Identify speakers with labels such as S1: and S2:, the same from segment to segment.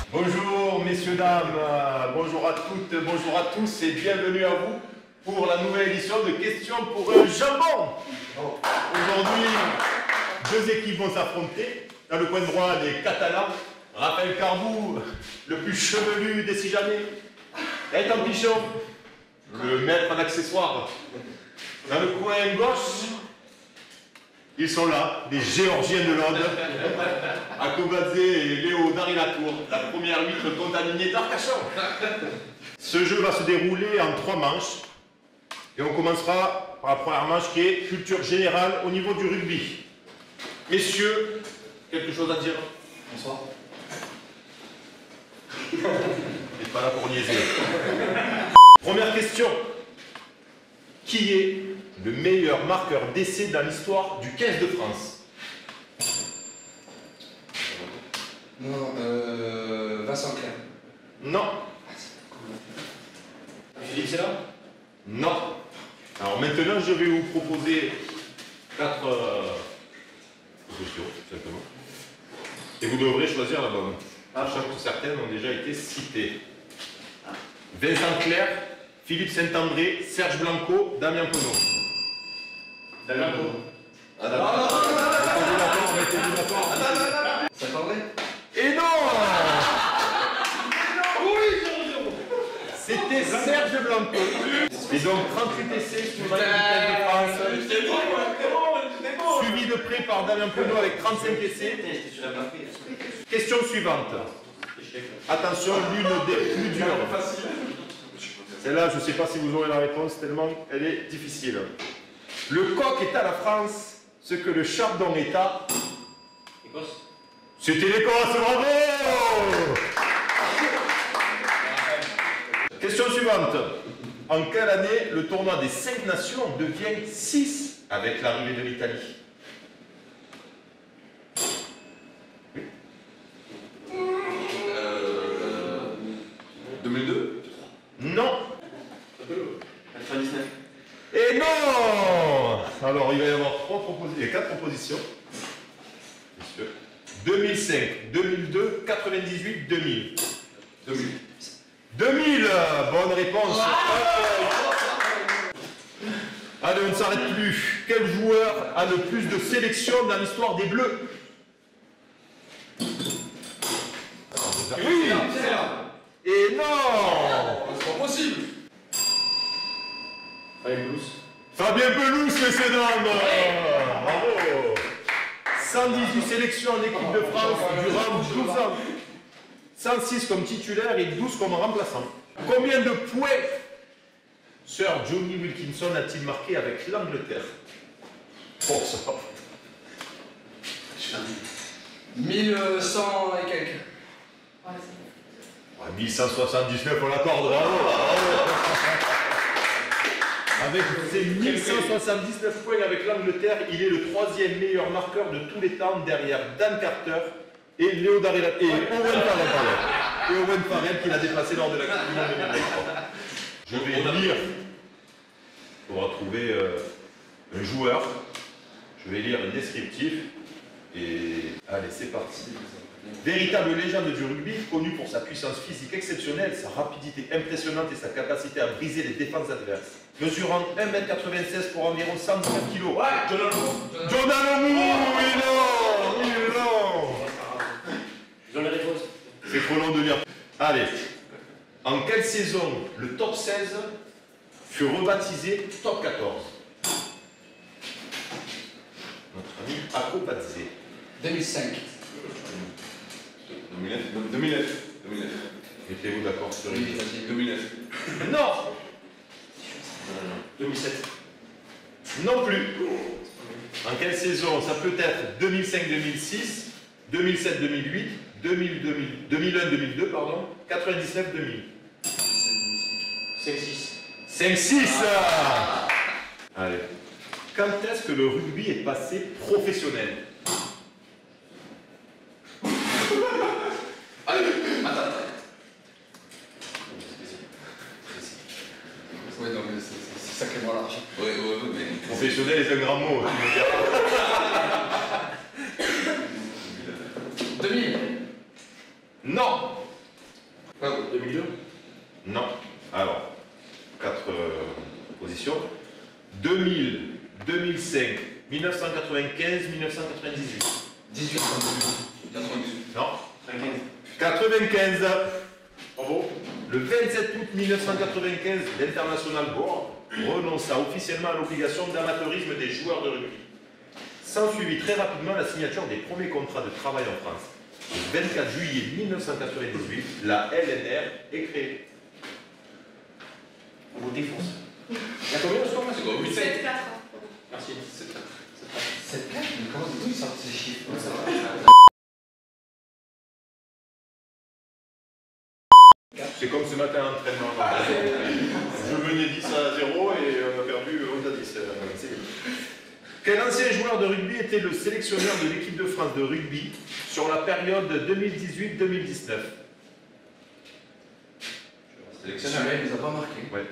S1: Bonjour messieurs, dames, bonjour à toutes, bonjour à tous et bienvenue à vous pour la nouvelle édition de Questions pour un jambon. Aujourd'hui, deux équipes vont s'affronter. Dans le coin droit, les Catalans, Raphaël Carbou, le plus chevelu des si jamais, Gaëtan Pichon, le maître d'accessoires. Dans le coin gauche, ils sont là, les Géorgiens de l'Aude, Akobadze et Léo Darilatour, la première huître contaminée d'Arcachon. Ce jeu va se dérouler en 3 manches. Et on commencera par la première manche qui est culture générale au niveau du rugby. Messieurs, quelque chose à dire?
S2: Bonsoir.
S1: Vous n'êtes pas là pour niaiser. Première question. Qui est le meilleur marqueur d'essai dans l'histoire du 15 de France?
S2: Non, Vincent Clerc.
S1: Non.
S2: Philippe Sella?
S1: Non. Alors maintenant, je vais vous proposer 4 propositions, tout simplement. Et vous devrez choisir la bonne. Sachant que certaines ont déjà été citées. Vincent Clerc, Philippe Saint-André, Serge Blanco, Damien Penaud.
S2: Damien Penaud.
S1: Ah d'accord. Mettez-vous d'accord.
S2: Saint-André?
S1: Et non! C'était Serge Blanco. Et donc 38 essais sur la équipe de France. Suivi de près par Damien Penaud avec 35 essais. Question suivante. Attention, l'une des plus dures. Celle-là, je ne sais pas si vous aurez la réponse tellement elle est difficile. Le coq est à la France ce que le chardon est à...
S3: Écosse.
S1: C'était l'Écosse, bravo! Question suivante. En quelle année le tournoi des 5 nations devient 6 avec l'arrivée de l'Italie? Oui.
S3: 2002.
S1: Non.
S3: 99.
S1: Et non! Alors il va y avoir 4 propositions. Messieurs. 2005, 2002, 98, 2000.
S3: 2000.
S1: 2000, bonne réponse. Allez, on ne s'arrête plus. Quel joueur a le plus de sélections dans l'histoire des Bleus? Oui. Et non!
S3: C'est pas possible.
S2: Fabien Pelouse.
S1: Fabien Pelouse, messieurs dames. Bravo. 118 sélections en équipe de France durant 12 ans. 106 comme titulaire et 12 comme remplaçant. Combien de points Sir Johnny Wilkinson a-t-il marqué avec l'Angleterre? Pour ça.
S2: 1100 et quelques.
S1: 1179, on l'accorde, bravo. Avec ses 1179 points avec l'Angleterre, il est le 3e meilleur marqueur de tous les temps derrière Dan Carter et Léo Darilatour et Owen Farrell qui l'a dépassé lors de la Coupe du Monde 2023. Je vais lire pour retrouver un joueur. Je vais lire un descriptif et allez, c'est parti. Véritable légende du rugby, connu pour sa puissance physique exceptionnelle, sa rapidité impressionnante et sa capacité à briser les défenses adverses. Mesurant 1,96 m pour environ 119 kg.
S3: Ouais,
S1: John Alomou, il est long.
S3: Ils ont les réponses.
S1: C'est trop long de lire. Allez. En quelle saison le top 16 fut rebaptisé top 14? Notre ami Akobadze.
S2: 2005.
S3: 2009.
S1: Mettez-vous d'accord sur une liste.
S3: 2009.
S1: Non.
S3: 2007.
S1: Non plus. En quelle saison? Ça peut être 2005-2006, 2007-2008, 2001-2002, pardon, 99-2000.
S3: 5-6.
S1: 5-6. Allez. Quand est-ce que le rugby est passé professionnel?
S2: Ouais, non, mais c'est sacrément large.
S3: Ouais, mais...
S1: Professionnel est un grand mot.
S2: 2000.
S1: Non.
S3: 2002.
S1: Non. Alors, 4 positions. 2000, 2005, 1995, 1998.
S2: 18, 98.
S1: Non.
S3: 95.
S1: 95.
S3: Bravo.
S1: Le 27 août 1995, l'International Board renonça officiellement à l'obligation d'amateurisme des joueurs de rugby. S'ensuivit très rapidement la signature des premiers contrats de travail en France. Le 24 juillet 1998, la LNR est créée.
S3: On vous défonce. Il y a combien de score là?
S2: C'est quoi? 8, 7.
S4: 7-4.
S3: Merci.
S2: 7, 4. Mais comment ils sortent ces chiffres?
S3: Ouais, ça va.
S1: C'est comme ce matin à l'entraînement. Je menais 10 à 0 et on a perdu 11 à 10. C'est bien. Quel ancien joueur de rugby était le sélectionneur de l'équipe de France de rugby sur la période 2018-2019?
S2: Sélectionneur, il ne les a pas marqués.
S1: Ouais.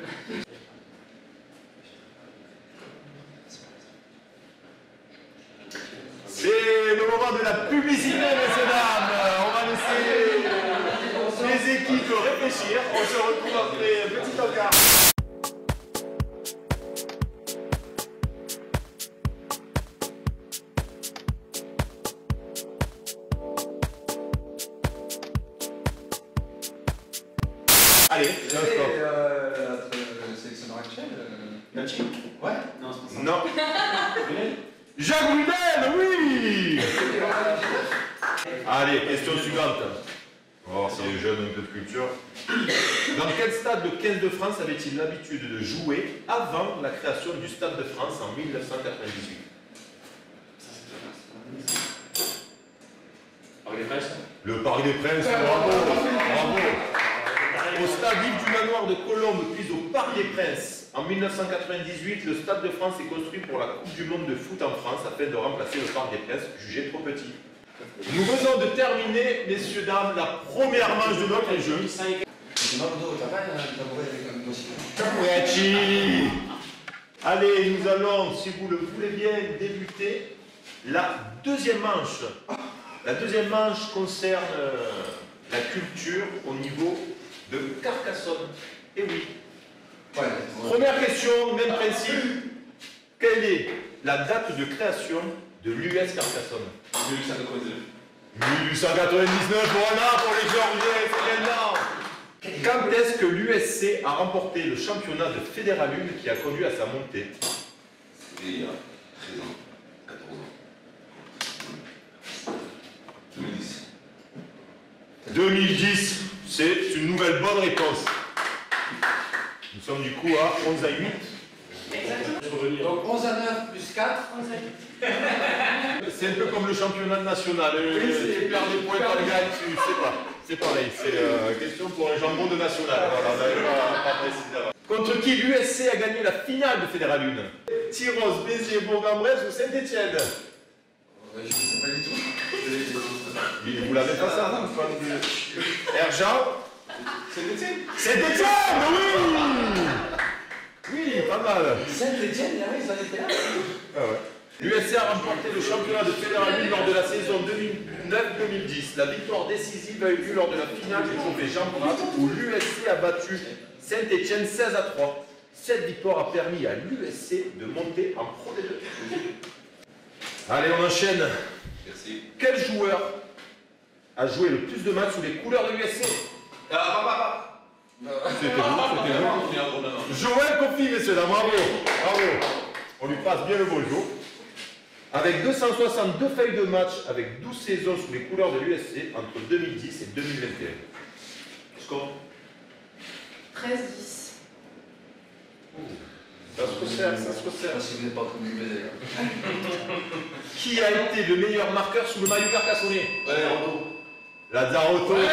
S1: C'est le moment de la publicité, messieurs, dames. On va laisser les équipes réfléchir. On se retrouve après un petit encart. Allez,
S2: Vous
S1: un
S2: avez
S1: stop.
S2: le sélectionneur actuel
S3: Nachi?
S2: Ouais.
S3: Non, c'est pas ça.
S1: Non.
S3: Brunel?
S1: Jacques Brunel, oui. Allez, question suivante. Oh, c'est les jeunes, un peu de culture. Dans quel stade le 15 de France avait-il l'habitude de jouer avant la création du Stade de France en 1998?
S3: Parc des Princes?
S1: Le Parc des Princes, bravo, bravo. Au stade Yves du Manoir de Colombes, puis au Parc des Princes, en 1998, le Stade de France est construit pour la Coupe du Monde de foot en France afin de remplacer le Parc des Princes, jugé trop petit. Nous venons de terminer, messieurs, dames, la première manche de notre jeu.
S2: C'est Mardo, t'as pas un tabouret avec un dossier?
S1: Taburetti. Allez, nous allons, si vous le voulez bien, débuter la deuxième manche. La deuxième manche concerne la culture au niveau de Carcassonne. Et oui.
S2: Ouais.
S1: Première question, même principe. Quelle est la date de création de l'US Carcassonne?
S3: 1899.
S1: 1899, voilà pour les Georgiens, c'est maintenant. Quand est-ce que l'USC a remporté le championnat de Fédéral 1 qui a conduit à sa montée?
S3: C'était il y a 13 ans. 14 ans. 2010.
S1: 2010, c'est une nouvelle bonne réponse. Nous sommes du coup à 11 à 8.
S4: Exactement.
S3: Je peux revenir.
S2: Donc 11 à 9 plus 4.
S1: C'est un peu comme le championnat national. Tu perds des points par le gars, tu sais pas. C'est pareil, c'est question pour un jambon de national. Voilà, on n'avait pas précisé avant. Contre qui l'USC a gagné la finale de Fédéral 1? Tyros, Béziers, Bourg-en-Bresse ou Saint-Étienne?
S2: Je ne sais pas du tout.
S1: Vous l'avez pas ça, Erjan?
S3: Saint-Étienne?
S1: Saint-Étienne, oui. Oui, pas mal.
S2: Saint-Étienne, ils en étaient là.
S1: Ah ouais. L'USC a remporté le championnat de Fédéral 1 lors de la saison 2009-2010. La victoire décisive a eu lieu lors de la finale du trophée Jean Prat où l'USC a battu Saint-Étienne 16 à 3. Cette victoire a permis à l'USC de monter en Pro D2. Allez, on enchaîne.
S3: Merci.
S1: Quel joueur a joué le plus de matchs sous les couleurs de l'USC? C'était vous. Joël Kofi, messieurs, dames, bravo. Bravo. On lui passe bien le bonjour. Avec 262 feuilles de match, avec 12 saisons sous les couleurs de l'USC entre 2010 et 2021. Score?
S4: 13-10.
S1: Ça se resserre, ça se
S2: Je sais
S1: resserre.
S2: pas si vous n'êtes pas en train de me baiser là.
S1: Qui a été le meilleur marqueur sous le maillot carcassonnais?
S3: Lazzaroto.
S1: Lazzaroto, bravo.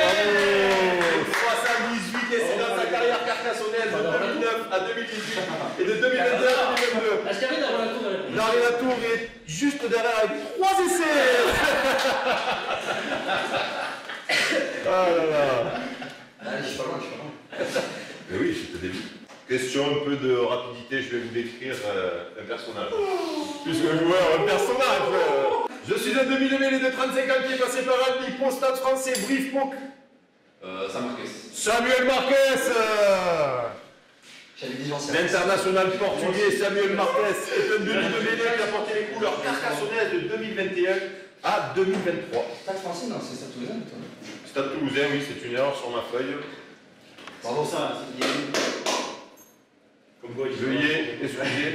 S1: 78 essais dans sa carrière carcassonnaise de 2009 à 2018 et de 2021 à 2022.
S3: Est-ce qu'il y avait dans la tour
S1: Larry Latour est juste derrière avec 3 essais. Ah là là.
S2: Allez, je suis pas loin, je suis pas loin.
S1: Mais oui, c'est au début. Question un peu de rapidité, je vais vous décrire un personnage. Plus qu'un joueur, un personnage. Je suis un demi-mêlée de 35 ans qui est passé par Albi, Stade français, Brief, Poc.
S3: San Marquez.
S1: Samuel Marquez.
S2: J'avais dit l'ancien.
S1: L'international portugais Samuel Marquez est un demi de mêlée qui a porté les couleurs carcassonnaises de 2021 à 2023.
S2: Stade français, non, c'est Stade Toulousain, toi.
S1: Stade Toulousain, oui, c'est une erreur sur ma feuille.
S2: Bravo, ça.
S1: Veuillez excuser.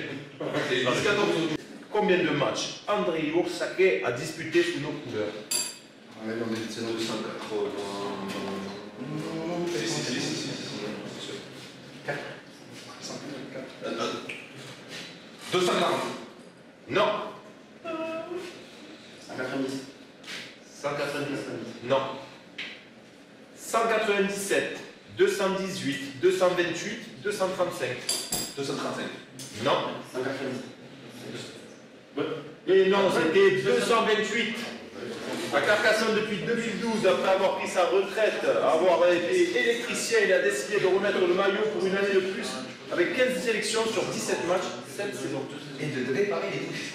S1: Combien de matchs André Ursake a disputé sous nos couleurs?
S2: On est dans des saisons de 280.
S3: 240.
S1: Non.
S2: 190.
S1: 190. Non. 197, 218, 228, 235.
S3: 235.
S1: Non.
S2: 190.
S1: Et non, c'était 228. À Carcassonne depuis 2012, après avoir pris sa retraite, avoir été électricien, il a décidé de remettre le maillot pour une année de plus, avec 15 sélections sur 17 matchs, 7 saisons.
S2: Et de réparer les douches.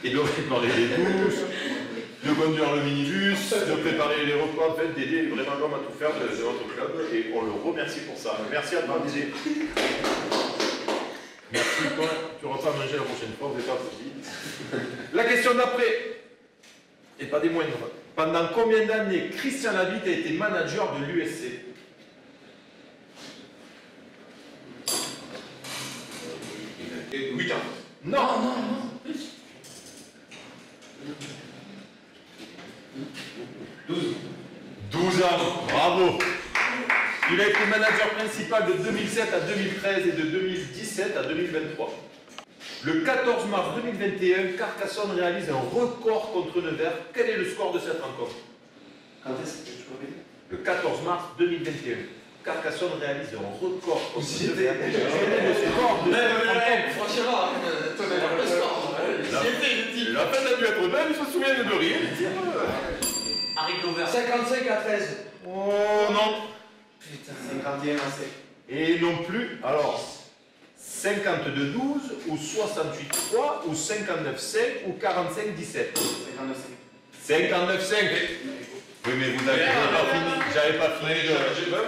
S1: Et de préparer les douches, de conduire le minibus, de préparer les repas, en fait, d'aider vraiment l'homme à tout faire de notre club, et on le remercie pour ça. Merci à toi, Didier. Merci, toi. Tu n'auras pas à manger la prochaine fois, vous n'êtes pas petit. La question d'après, et pas des moindres. Pendant combien d'années Christian Labitte a été manager de l'USC?
S3: Et 8 ans.
S1: Non, non, non. 12 ans, bravo. Il a été manager principal de 2007 à 2013 et de 2017 à 2023. Le 14 mars 2021, Carcassonne réalise un record contre Nevers. Quel est le score de cette rencontre?
S2: Quand est-ce que tu peux répéter?
S1: Le 14 mars 2021, Carcassonne réalise un record contre
S2: C'était-
S1: Nevers. Quel est le score de cette rencontre?
S2: Franchement, le score.
S1: La peine a dû être belle, il se souvient de rien.
S4: Harry Glover.
S2: 55 à 13.
S1: Oh non.
S2: Putain.
S4: 51 à 7.
S1: Et non plus, alors, 52-12 ou 68-3 ou 59-5 ou 45-17. 59-5. Oui, mais vous n'avez pas fini. J'avais pas fini de...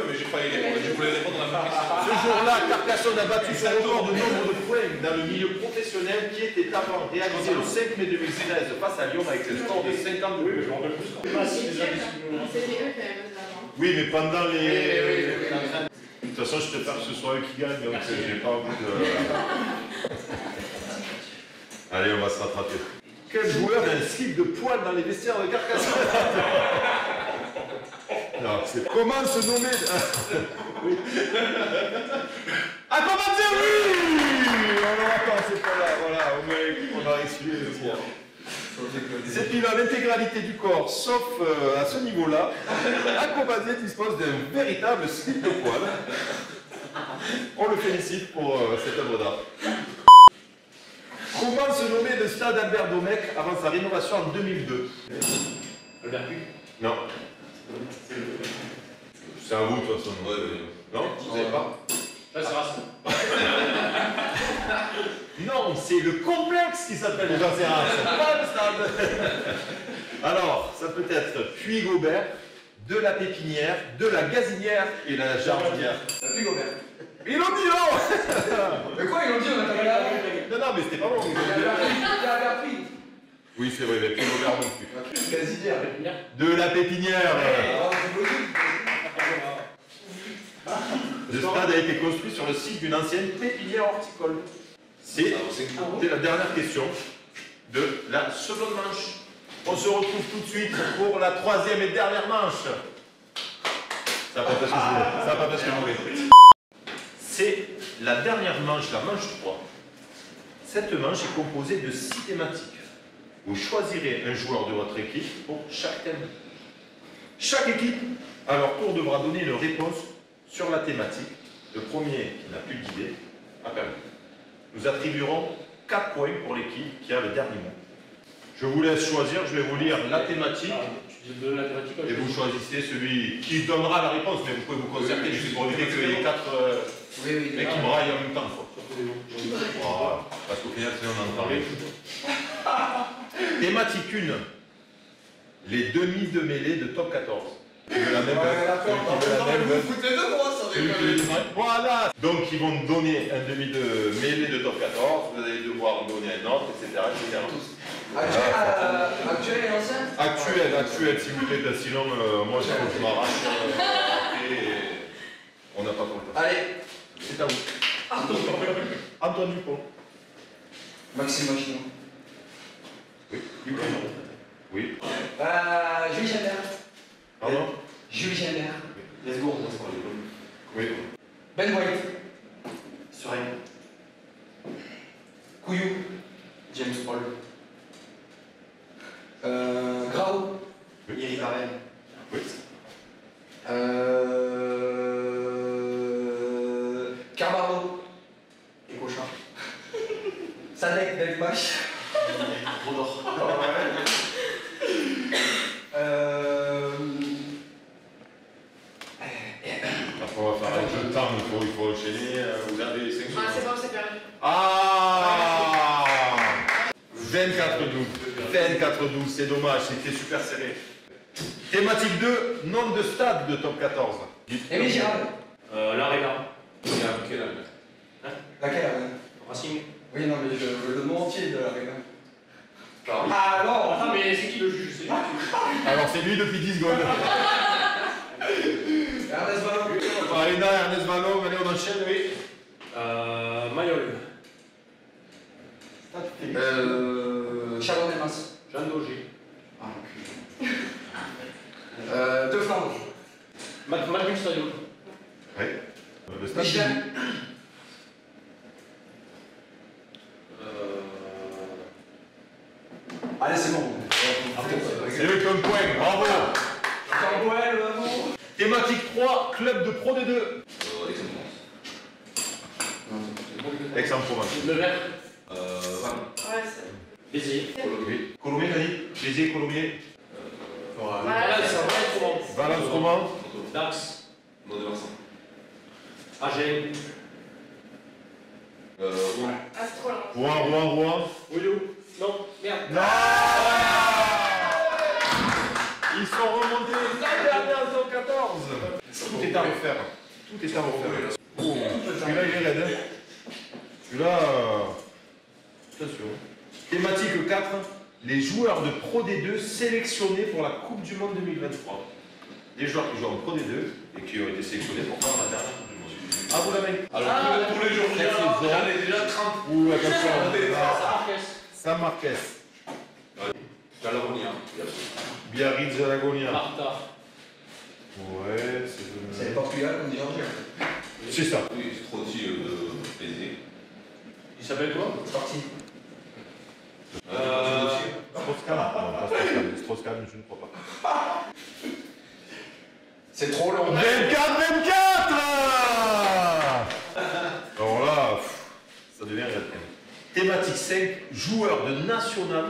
S3: Mais j'ai failli répondre. Je voulais répondre à ma question.
S1: Ce jour-là, Carcassonne a battu son record de nombre de points dans le milieu professionnel qui était avant réalisé le 5 mai 2013 face à Lyon avec le score de 52. Oui, mais pendant les... De toute façon, je préfère que ce soit eux qui gagnent, donc j'ai pas envie de... Allez, on va se rattraper. Quel joueur a un slip de poil dans les vestiaires de Carcassonne? Non, c'est... Comment se nommer... Oui. Ah, comment dire oui? On attend, c'est pas là, voilà, on va expliquer le soir. C'est qu'il a l'intégralité du corps, sauf à ce niveau-là. Acobasier dispose d'un véritable slip de poil. On le félicite pour cette œuvre d'art. Comment se nommait le stade Albert Domecq avant sa rénovation en 2002?
S4: Albert Puy.
S1: Non. C'est à vous de toute façon.
S3: Ouais,
S1: Non? Vous savez pas?
S4: Là, c'est Racine.
S1: Non, c'est le complexe qui s'appelle le Jacéras, c'est pas le stade. Alors, ça peut être Puy-Gobert, de la Pépinière, de la Gazinière et la Jardinière.
S2: Plus Gobert.
S1: Ils l'ont dit non.
S2: Mais quoi, ils l'ont dit, on a pas regardé.
S1: Non, non, mais c'était pas bon.
S2: Il a appris.
S1: Oui, c'est vrai, mais Puy-Gobert non plus.
S2: Gazinière.
S1: De la Pépinière.
S2: Ah, c'est logique.
S1: Le stade a été construit sur le site d'une ancienne pépinière horticole. C'est la dernière question de la seconde manche. On se retrouve tout de suite pour la troisième et dernière manche. Ça va pas parce que je voulais. Ça va pas parce que je voulais. C'est la dernière manche, la manche 3. Cette manche est composée de 6 thématiques. Vous choisirez un joueur de votre équipe pour chaque thème. Chaque équipe, à leur tour, devra donner une réponse sur la thématique. Le premier qui n'a plus d'idée a perdu. Nous attribuerons 4 points pour l'équipe qui a le dernier mot. Je vous laisse choisir, je vais vous lire la thématique.
S4: Tu donnes la thématique.
S1: Et vous choisissez celui qui donnera la réponse, mais vous pouvez vous concerter juste pour éviter que les 4 mecs qui braillent en même temps. Voilà. Parce qu'au final, sinon on en parle. Thématique 1. Les demi de mêlée de top 14. Tu veux la même Voilà. Donc ils vont donner un demi de mêlée de top 14, vous allez devoir en donner un autre, etc.
S2: Actuel et ancien?
S1: Actuel, s'il vous plaît, sinon moi je m'arrache et on n'a pas compris.
S2: Allez,
S1: C'est à vous. Antoine Dupont.
S2: Maxime Machino.
S1: Oui. Oui.
S2: Julie Chalbert.
S1: Pardon?
S2: Julie Chalbert.
S4: Let's go.
S1: Oui.
S2: Ben White.
S4: Serein.
S2: Couillou.
S4: James Paul.
S2: Grau.
S4: Iri Varel.
S1: Oui.
S2: Carvalho.
S4: Et Cochin.
S2: Sadek Delpach.
S4: Rodor.
S1: Après, on va faire un jeu de temps, il faut enchaîner. Vous avez 5 secondes.
S5: Ah, c'est bon, c'est perdu.
S1: Ah 24-12. 24-12, c'est dommage, c'était super serré. Thématique 2, nom de stade de top 14.
S2: Émile Girard.
S4: L'Arena.
S3: Quel âge?
S2: Laquelle arène?
S4: Racing.
S2: Oui, non, mais le nom entier de l'arène.
S3: Paris.
S2: Ah alors
S4: Attends, mais c'est qui le juge? C'est lui.
S1: Alors c'est lui depuis 10 secondes.
S2: Ernest Vallon.
S1: Arena, Ernest Vallon, allez on enchaîne, oui.
S4: Mayol.
S2: Charles Desmas.
S4: Jeanne Daugé.
S2: Ah, ok. De Flandre.
S4: Magnus Stadium.
S1: Oui. Le stade.
S2: Michelin. Allez, c'est bon.
S1: C'est eux qui ont le point, bravo.
S2: Camboel, l'amour.
S1: Thématique 3, club de Pro D2.
S3: Aix-en-Provence.
S1: Aix-en-Provence.
S4: Le Vert.
S3: Vannes.
S5: Ouais, c'est.
S4: Béziers.
S1: Oui. Colomiers, t'as dit? Béziers, Colomiers. Valence, Roman.
S4: Dax.
S3: Mont-de-Marsan.
S4: Agen.
S3: Rouen.
S5: Astroland.
S1: Rouen.
S4: Oulou. Non, merde.
S1: Non. Ils sont remontés l'année dernière en top 14. Tout est à refaire. Tout est à refaire. Oh, celui-là, il est raide. Hein. Celui-là, attention. Thématique 4. Les joueurs de Pro D2 sélectionnés pour la Coupe du Monde 2023. Des joueurs qui jouent en Pro D2 et qui ont été sélectionnés pour faire la dernière Coupe du Monde. Ah, vous l'avez?
S3: Alors, pour les jours, j'en ai déjà 30.
S1: Ouh, attention.
S4: Sam Marquez.
S1: Sam Marquez.
S3: Calaronia.
S1: Biarritz de Lagonia.
S4: Marta.
S1: Ouais,
S2: C'est le Portugal, on dit Georgia.
S1: c'est ça.
S3: Oui, Strotti de Béziers.
S4: Il s'appelle quoi?
S2: Parti.
S1: Strauss-Kahn. Non, pas Strauss-Kahn. Strauss-Kahn, je ne crois pas.
S2: C'est trop long.
S1: 24! Alors là, ça devient réel. Thématique 5, joueurs de national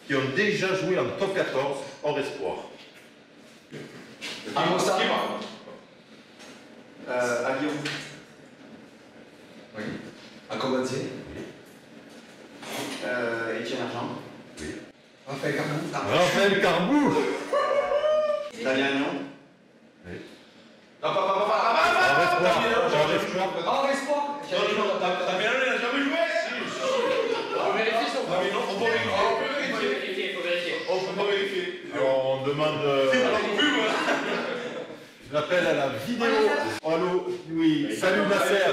S1: qui ont déjà joué en top 14 hors espoir.
S2: Amosa.
S6: À Lyon.
S2: Oui. À Combazier.
S6: Etienne Argent.
S2: Raphaël Carbou.
S1: Raphaël Carbou.
S6: Damien Agnon.
S1: Oui.
S3: Non,
S1: Hors espoir. Hors espoir.
S2: Ah, Espoir.
S3: Damien, il n'a jamais joué.
S4: On peut vérifier ça ou pas?
S3: Ah, mais non, on peut vérifier.
S4: On peut vérifier, il faut vérifier.
S3: On peut pas vérifier.
S1: On demande. L'appel à la vidéo. Allô, oui. Salut Nasser.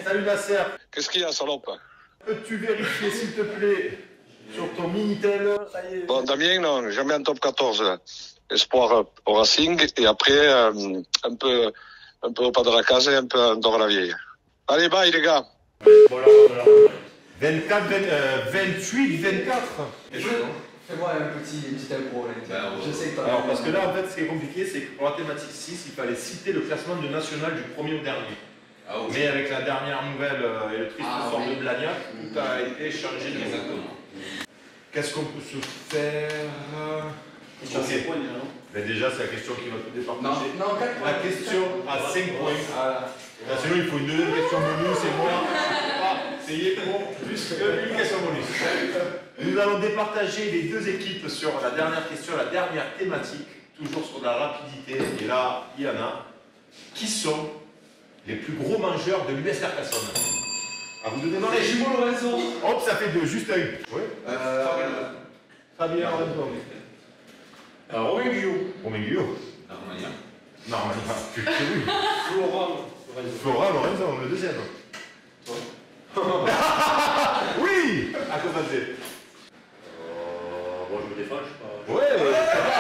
S1: Salut Nasser.
S7: Qu'est-ce qu'il y a, salope?
S1: Peux-tu vérifier, s'il te plaît, sur ton Minitel? Ça y est.
S7: Bon, Damien, non, jamais en top 14. Espoir au Racing, et après, un peu au pas de la case et un peu en dehors la vieille. Allez, bye, les gars.
S4: Bon, là,
S1: 24, 28, 24.
S2: Fais-moi un petit tempo, là. Je sais que t'as.
S1: Alors, parce que là, en fait, ce qui est compliqué, c'est que pour la thématique 6, il fallait citer le classement de national du premier au dernier.
S3: Ah, oui.
S1: Mais avec la dernière nouvelle et le triste sort
S2: oui.
S1: de Blagnac, tout a été changé.
S3: Exactement.
S1: Qu'est-ce qu'on peut se faire? Ok. Mais déjà, c'est la question qui va tout départager.
S2: Non, 4 points.
S1: La question à 5 points. Là, sinon, il faut une deuxième question bonus et moi, pas payer pour plus qu'une question bonus. Nous allons départager les deux équipes sur la dernière question, la dernière thématique. toujours sur la rapidité, et là, il y en a. Qui sont les plus gros mangeurs de l'US Carcassonne? À vous de démarrer.
S2: Les jumeaux Lorenzo.
S1: Hop, ça fait 2, juste un. Oui. Fabien Lorenzo.
S4: Romain Guyot.
S1: Romain Guyot.
S3: Armagnac.
S1: Normalement, oui.
S4: Florent Lorenzo.
S1: Flora Lorenzo, le deuxième. Oui. À quoi passer?
S4: Bon, je me défends, je sais pas.
S1: Ouais, ça va.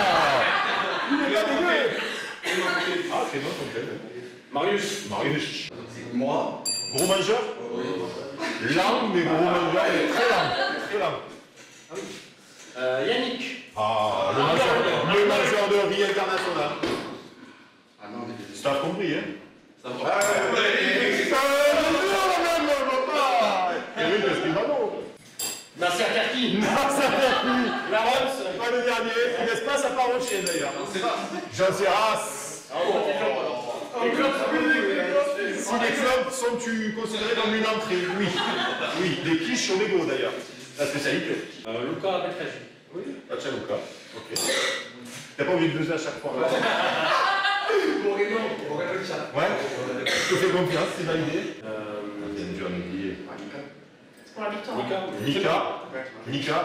S1: Il est pas dégueu. Ah, c'est bon,
S4: Marius.
S1: Marius.
S2: Moi.
S1: Gros mangeur? Lent, mais gros mangeur. Très lent. Très lent.
S4: Yannick.
S1: Ah, le mangeur de riz international.
S2: Ah non, mais
S1: T'as compris, hein?
S3: Ça va.
S1: Eric Escribano.
S4: Nasser Karki.
S1: Laurence, pas le dernier. Il laisse pas sa part au chien d'ailleurs. Jean Serras.
S4: Et Claude
S1: Si les clubs sont-tu considérés comme une entrée? Oui. Oui, des quiches au mégot d'ailleurs. La spécialité.
S4: Luca Beltragi.
S1: Oui, Luca. Ok. T'as pas oublié de buzzer à chaque fois.
S2: Moreno le chat.
S1: Ouais. Je te fais confiance, c'est validé. Bien dur à oublier.
S5: Pour la victoire.
S1: Nika.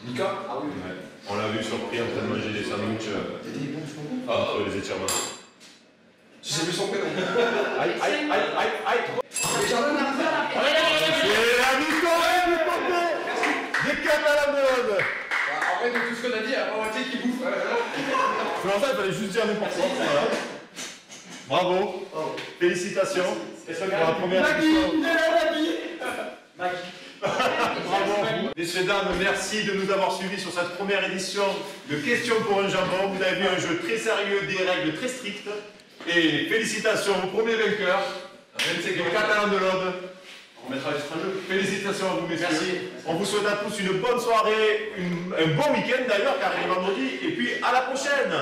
S2: Mika. Ah oui.
S1: Ouais. On l'a vu surpris en train de manger des sandwichs
S2: T'as des bons souvenirs.
S1: entre les étirements.
S2: Je sais plus son prénom.
S1: Aïe.
S2: Les jardins d'Arthur.
S1: C'est la victoire du côté des Catalans de l'Aude.
S2: Après, de tout ce qu'on a dit, il y a pas moitié qui bouffe.
S1: Pour ça, il fallait juste dire n'importe quoi. Voilà. Bravo. Félicitations. Pour la première édition. Bravo. Messieurs, dames, merci de nous avoir suivis sur cette première édition de Questions pour un jambon. Vous avez vu un jeu très sérieux, des règles très strictes. Et félicitations au premier vainqueur, les Catalans de l'Aude. On mettra l'extra jeu. Félicitations à vous, messieurs.
S4: Merci.
S1: On vous souhaite à tous une bonne soirée, un bon week-end d'ailleurs, car il est vendredi. Et puis à la prochaine.